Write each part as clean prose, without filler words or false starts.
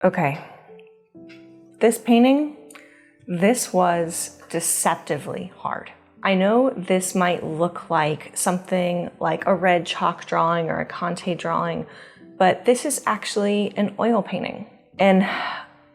Okay, this painting, this was deceptively hard. I know this might look like something like a red chalk drawing or a Conte drawing, but this is actually an oil painting. And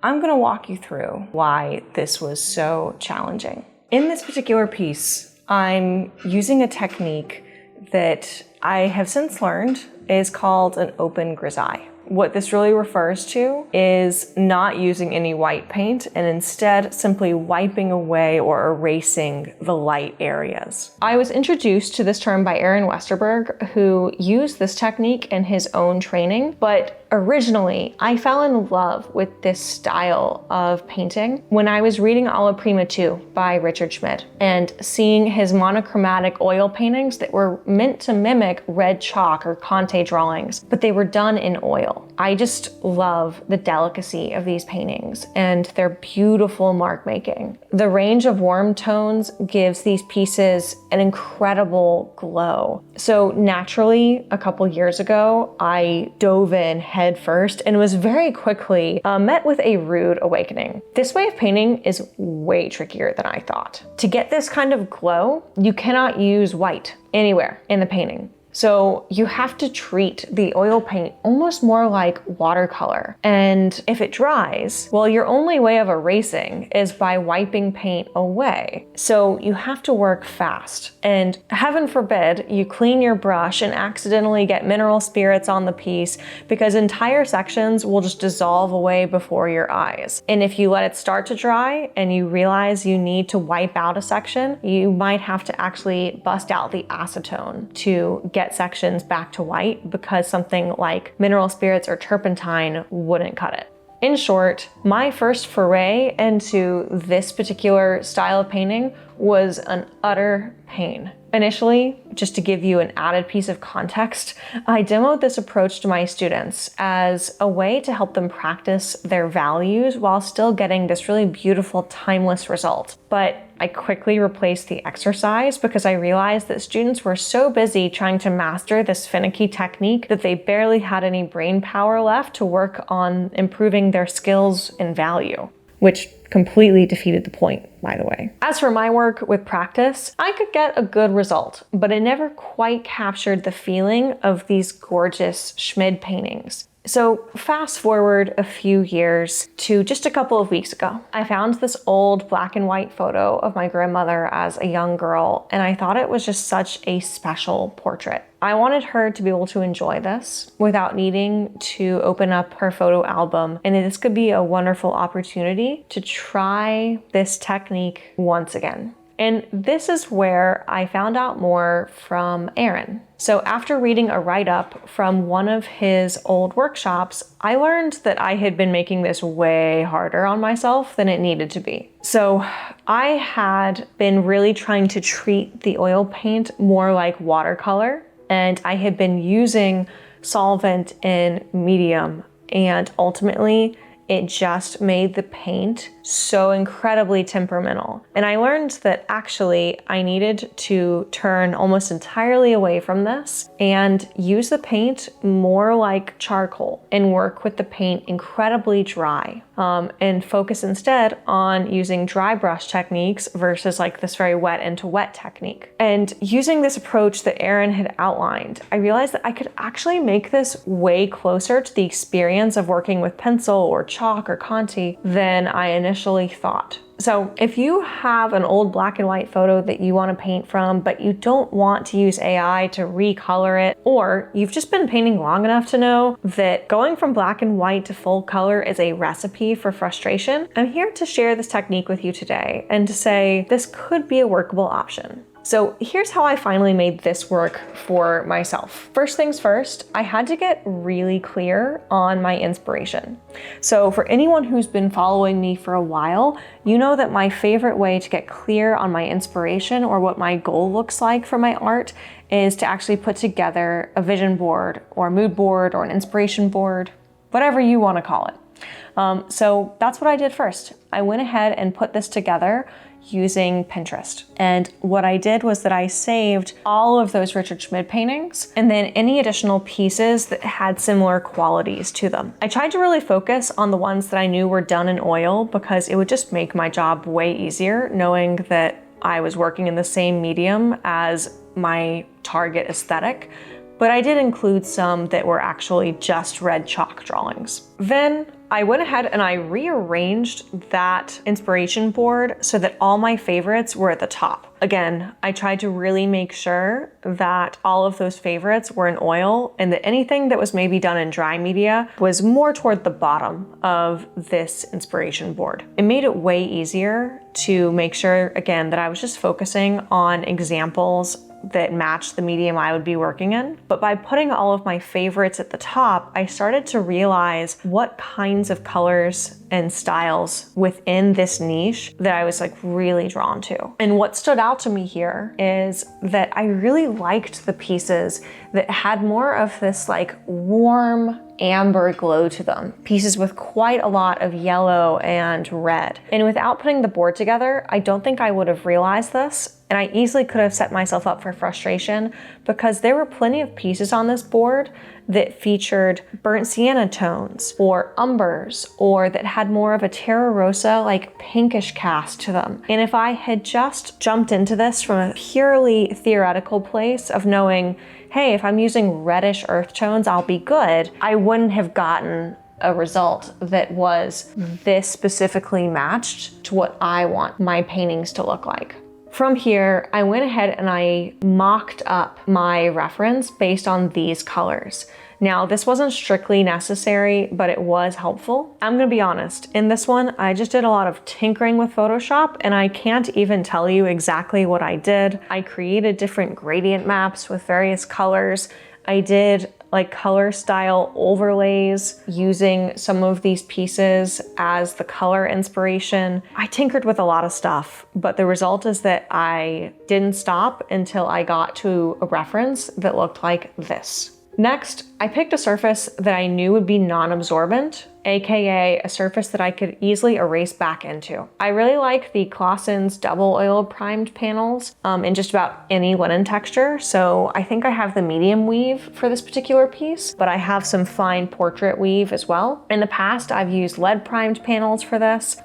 I'm gonna walk you through why this was so challenging. In this particular piece, I'm using a technique that I have since learned is called an open grisaille. What this really refers to is not using any white paint and instead simply wiping away or erasing the light areas. I was introduced to this term by Aaron Westerberg, who used this technique in his own training, but originally, I fell in love with this style of painting when I was reading Alla Prima 2 by Richard Schmid and seeing his monochromatic oil paintings that were meant to mimic red chalk or Conte drawings, but they were done in oil. I just love the delicacy of these paintings and their beautiful mark making. The range of warm tones gives these pieces an incredible glow. So naturally, a couple years ago, I dove in head first and was very quickly met with a rude awakening. This way of painting is way trickier than I thought. To get this kind of glow, you cannot use white anywhere in the painting. So you have to treat the oil paint almost more like watercolor. And if it dries, well, your only way of erasing is by wiping paint away. So you have to work fast. And heaven forbid you clean your brush and accidentally get mineral spirits on the piece, because entire sections will just dissolve away before your eyes. And if you let it start to dry and you realize you need to wipe out a section, you might have to actually bust out the acetone to get sections back to white, because something like mineral spirits or turpentine wouldn't cut it. In short, my first foray into this particular style of painting was an utter pain. Initially, just to give you an added piece of context, I demoed this approach to my students as a way to help them practice their values while still getting this really beautiful, timeless result. But I quickly replaced the exercise because I realized that students were so busy trying to master this finicky technique that they barely had any brain power left to work on improving their skills and value, which completely defeated the point, by the way. As for my work with practice, I could get a good result, but it never quite captured the feeling of these gorgeous Schmid paintings. So fast forward a few years to just a couple of weeks ago. I found this old black and white photo of my grandmother as a young girl, and I thought it was just such a special portrait. I wanted her to be able to enjoy this without needing to open up her photo album, and this could be a wonderful opportunity to try this technique once again. And this is where I found out more from Aaron. So after reading a write-up from one of his old workshops, I learned that I had been making this way harder on myself than it needed to be. So I had been really trying to treat the oil paint more like watercolor, and I had been using solvent in medium, and ultimately it just made the paint so incredibly temperamental. And I learned that actually I needed to turn almost entirely away from this and use the paint more like charcoal and work with the paint incredibly dry, and focus instead on using dry brush techniques versus like this very wet into wet technique. And using this approach that Aaron had outlined, I realized that I could actually make this way closer to the experience of working with pencil or chalk or Conte than I initially thought. So if you have an old black and white photo that you want to paint from, but you don't want to use AI to recolor it, or you've just been painting long enough to know that going from black and white to full color is a recipe for frustration, I'm here to share this technique with you today and to say this could be a workable option. So here's how I finally made this work for myself. First things first, I had to get really clear on my inspiration. So for anyone who's been following me for a while, you know that my favorite way to get clear on my inspiration or what my goal looks like for my art is to actually put together a vision board or a mood board or an inspiration board, whatever you want to call it. So that's what I did first. I went ahead and put this together using Pinterest. And what I did was that I saved all of those Richard Schmid paintings and then any additional pieces that had similar qualities to them. I tried to really focus on the ones that I knew were done in oil because it would just make my job way easier knowing that I was working in the same medium as my target aesthetic. But I did include some that were actually just red chalk drawings. Then I went ahead and I rearranged that inspiration board so that all my favorites were at the top. Again, I tried to really make sure that all of those favorites were in oil and that anything that was maybe done in dry media was more toward the bottom of this inspiration board. It made it way easier to make sure, again, that I was just focusing on examples that matched the medium I would be working in. But by putting all of my favorites at the top, I started to realize what kinds of colors and styles within this niche that I was like really drawn to. And what stood out to me here is that I really liked the pieces that had more of this like warm amber glow to them. Pieces with quite a lot of yellow and red. And without putting the board together, I don't think I would have realized this. And I easily could have set myself up for frustration because there were plenty of pieces on this board that featured burnt sienna tones or umbers or that had more of a terra rosa, like pinkish cast to them. And if I had just jumped into this from a purely theoretical place of knowing, hey, if I'm using reddish earth tones, I'll be good, I wouldn't have gotten a result that was this specifically matched to what I want my paintings to look like. From here, I went ahead and I mocked up my reference based on these colors. Now, this wasn't strictly necessary, but it was helpful. I'm gonna be honest, in this one, I just did a lot of tinkering with Photoshop and I can't even tell you exactly what I did. I created different gradient maps with various colors. I did like color style overlays using some of these pieces as the color inspiration. I tinkered with a lot of stuff, but the result is that I didn't stop until I got to a reference that looked like this. Next, I picked a surface that I knew would be non-absorbent, aka a surface that I could easily erase back into. I really like the Clausen's double oil primed panels in just about any linen texture, so I think I have the medium weave for this particular piece, but I have some fine portrait weave as well. In the past, I've used lead primed panels for this.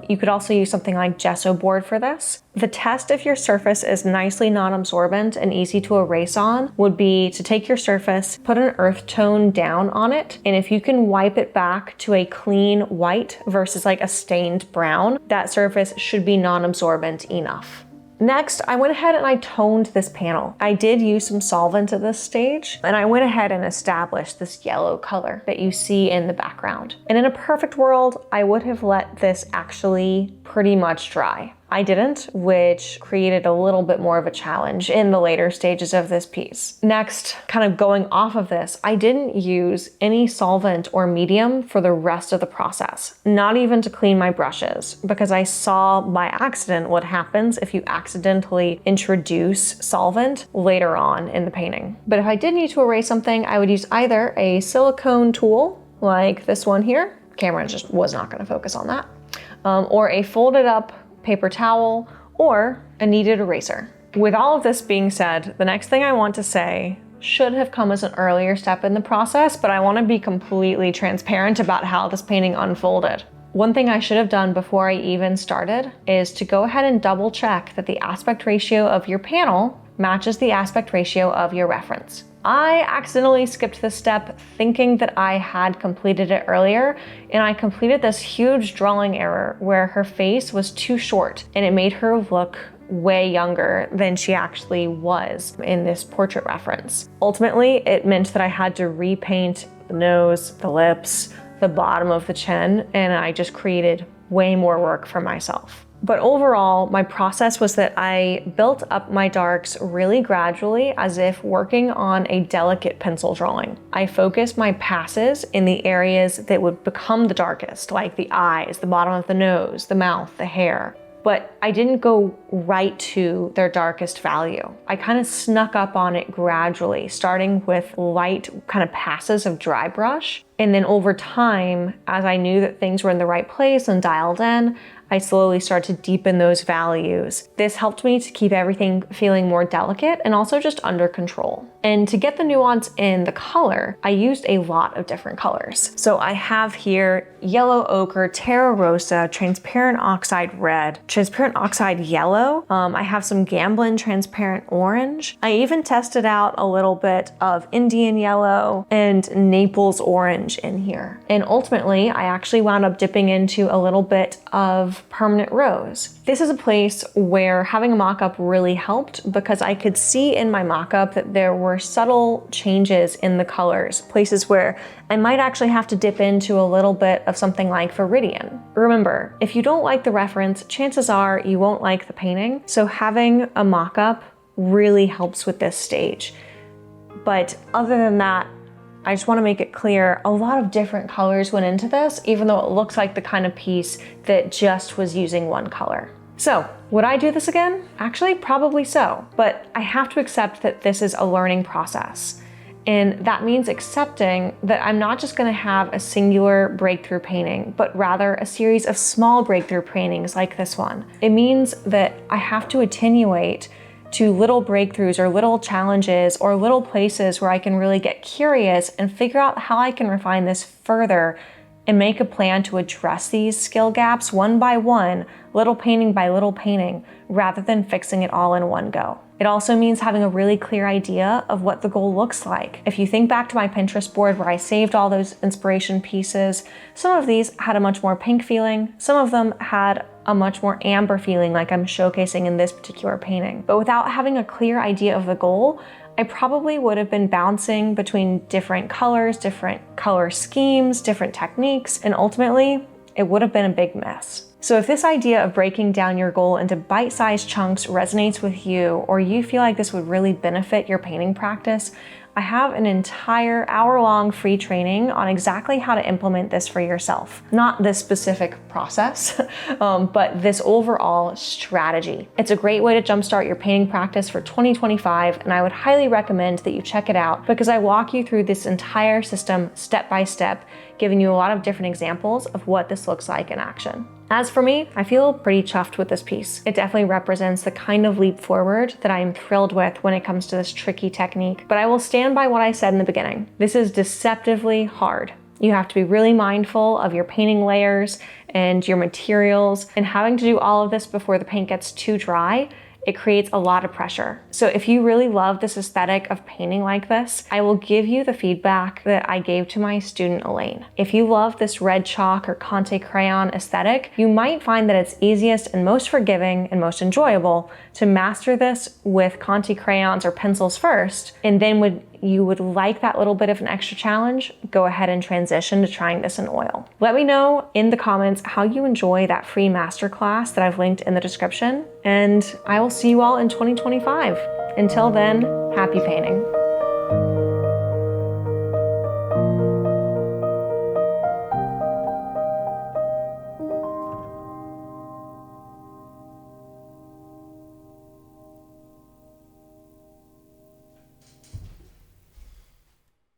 You could also use something like gesso board for this. The test if your surface is nicely non-absorbent and easy to erase on would be to take your surface, put an earth tone down on it, and if you can wipe it back to a clean white versus like a stained brown, that surface should be non-absorbent enough. Next, I went ahead and I toned this panel. I did use some solvent at this stage, and I went ahead and established this yellow color that you see in the background. And in a perfect world, I would have let this actually pretty much dry. I didn't, which created a little bit more of a challenge in the later stages of this piece. Next, kind of going off of this, I didn't use any solvent or medium for the rest of the process, not even to clean my brushes, because I saw by accident what happens if you accidentally introduce solvent later on in the painting. But if I did need to erase something, I would use either a silicone tool, like this one here, camera just was not gonna focus on that, or a folded up paper towel, or a kneaded eraser. With all of this being said, the next thing I want to say should have come as an earlier step in the process, but I want to be completely transparent about how this painting unfolded. One thing I should have done before I even started is to go ahead and double check that the aspect ratio of your panel matches the aspect ratio of your reference. I accidentally skipped this step thinking that I had completed it earlier, and I completed this huge drawing error where her face was too short and it made her look way younger than she actually was in this portrait reference. Ultimately, it meant that I had to repaint the nose, the lips, the bottom of the chin, and I just created way more work for myself. But overall, my process was that I built up my darks really gradually as if working on a delicate pencil drawing. I focused my passes in the areas that would become the darkest, like the eyes, the bottom of the nose, the mouth, the hair. But I didn't go right to their darkest value. I kind of snuck up on it gradually, starting with light kind of passes of dry brush And then over time, as I knew that things were in the right place and dialed in, I slowly started to deepen those values. This helped me to keep everything feeling more delicate and also just under control. And to get the nuance in the color, I used a lot of different colors. So I have here yellow ochre, terra rosa, transparent oxide red, transparent oxide yellow. I have some Gamblin transparent orange. I even tested out a little bit of Indian yellow and Naples orange in here. And ultimately, I actually wound up dipping into a little bit of permanent rose. This is a place where having a mock-up really helped because I could see in my mock-up that there were subtle changes in the colors, places where I might actually have to dip into a little bit of something like Viridian. Remember, if you don't like the reference, chances are you won't like the painting, so having a mock-up really helps with this stage. But other than that, I just want to make it clear, a lot of different colors went into this, even though it looks like the kind of piece that just was using one color. So, would I do this again? Actually, probably so, but I have to accept that this is a learning process. And that means accepting that I'm not just going to have a singular breakthrough painting, but rather a series of small breakthrough paintings like this one. It means that I have to attenuate to little breakthroughs or little challenges or little places where I can really get curious and figure out how I can refine this further and make a plan to address these skill gaps one by one, little painting by little painting, rather than fixing it all in one go. It also means having a really clear idea of what the goal looks like. If you think back to my Pinterest board where I saved all those inspiration pieces, some of these had a much more pink feeling, some of them had a much more amber feeling like I'm showcasing in this particular painting. But without having a clear idea of the goal, I probably would have been bouncing between different colors, different color schemes, different techniques, and ultimately, it would have been a big mess. So if this idea of breaking down your goal into bite-sized chunks resonates with you, or you feel like this would really benefit your painting practice, I have an entire hour-long free training on exactly how to implement this for yourself. Not this specific process, but this overall strategy. It's a great way to jumpstart your painting practice for 2025, and I would highly recommend that you check it out because I walk you through this entire system step by step, giving you a lot of different examples of what this looks like in action. As for me, I feel pretty chuffed with this piece. It definitely represents the kind of leap forward that I am thrilled with when it comes to this tricky technique, but I will stand by what I said in the beginning. This is deceptively hard. You have to be really mindful of your painting layers and your materials, and having to do all of this before the paint gets too dry, it creates a lot of pressure. So if you really love this aesthetic of painting like this, I will give you the feedback that I gave to my student Elaine. If you love this red chalk or Conte crayon aesthetic, you might find that it's easiest and most forgiving and most enjoyable to master this with Conte crayons or pencils first, and then when you would like that little bit of an extra challenge, go ahead and transition to trying this in oil. Let me know in the comments how you enjoy that free masterclass that I've linked in the description, and I will see you all in 2025. Until then, happy painting.